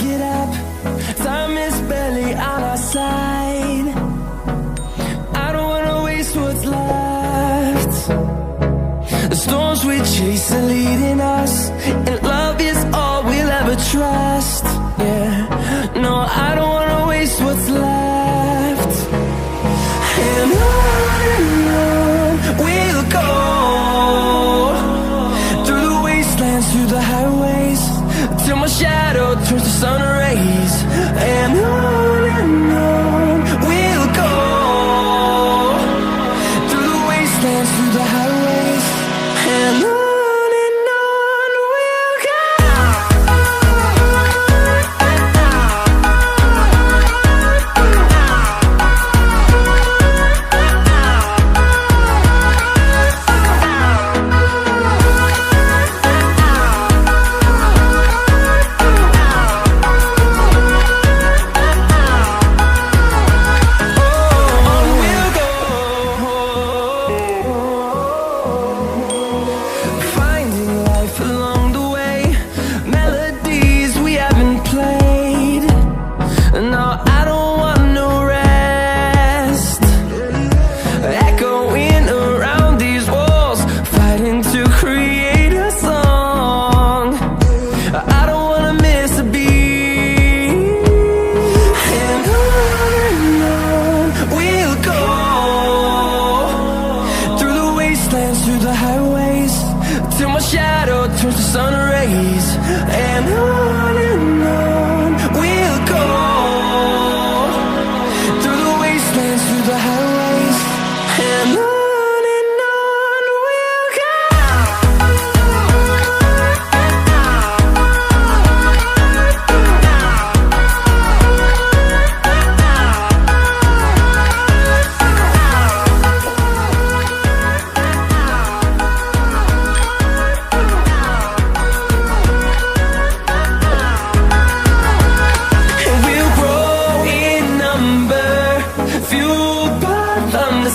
get up. Time is barely on our side. I don't wanna waste what's left. The storms we chase are leading us, and love is all we'll ever trust. Yeah, no, I don't wanna waste what's left. And on we'll go, through the wastelands, through the highways, till my shadow turns to sun rays. And on we'll go, through the wastelands, through the highways, and on we'll go. Through the highways, till my shadow turns to sun rays. And on we'll go, through the wastelands, through the highways, and on we'll go.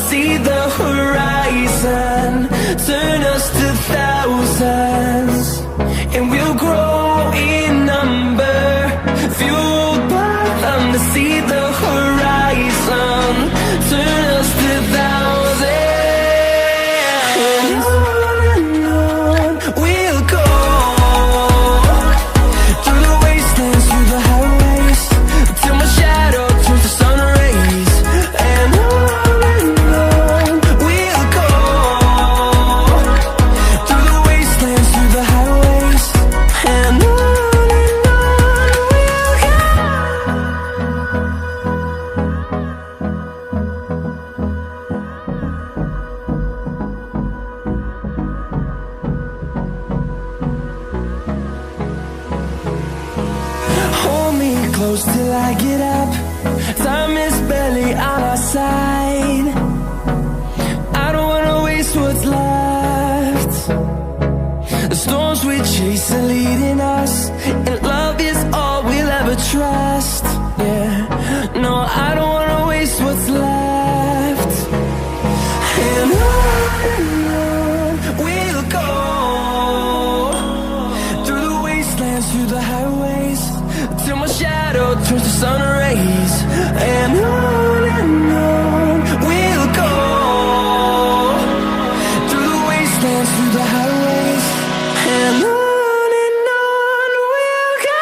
See the horizon, turn us to thousands, and we'll grow in number, fueled by them. To see the horizon, turn us to thousands, and on we'll go, through the wastelands, through the highways, till my shadow turns to sun rays. And close till I get up. Time is barely on our side. I don't wanna waste what's left. The storms we chase are leading us, and love is all we'll ever trust. Yeah, no, I don't wanna waste what's left. And on we'll go, through the wastelands, through the highways, till my shadow turns to sun rays. And on we'll go, through the wastelands, through the highways, and on we'll go.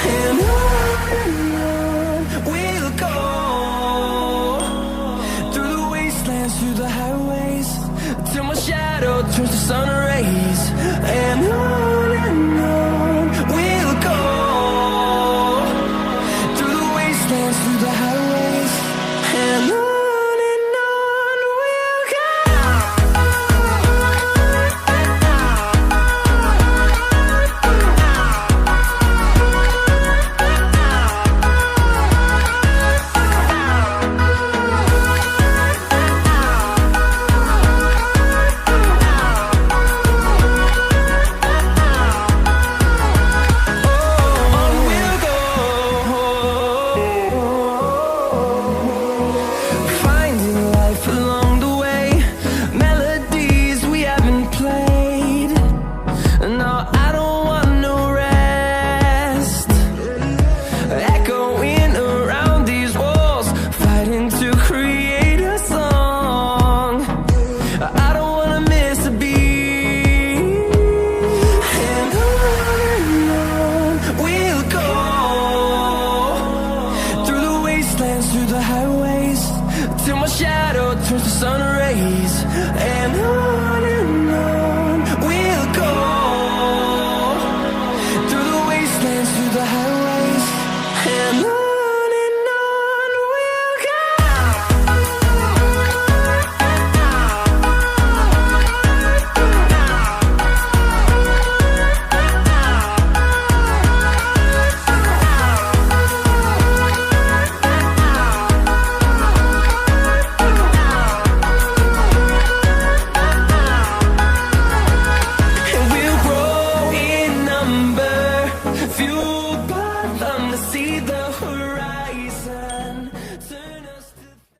And on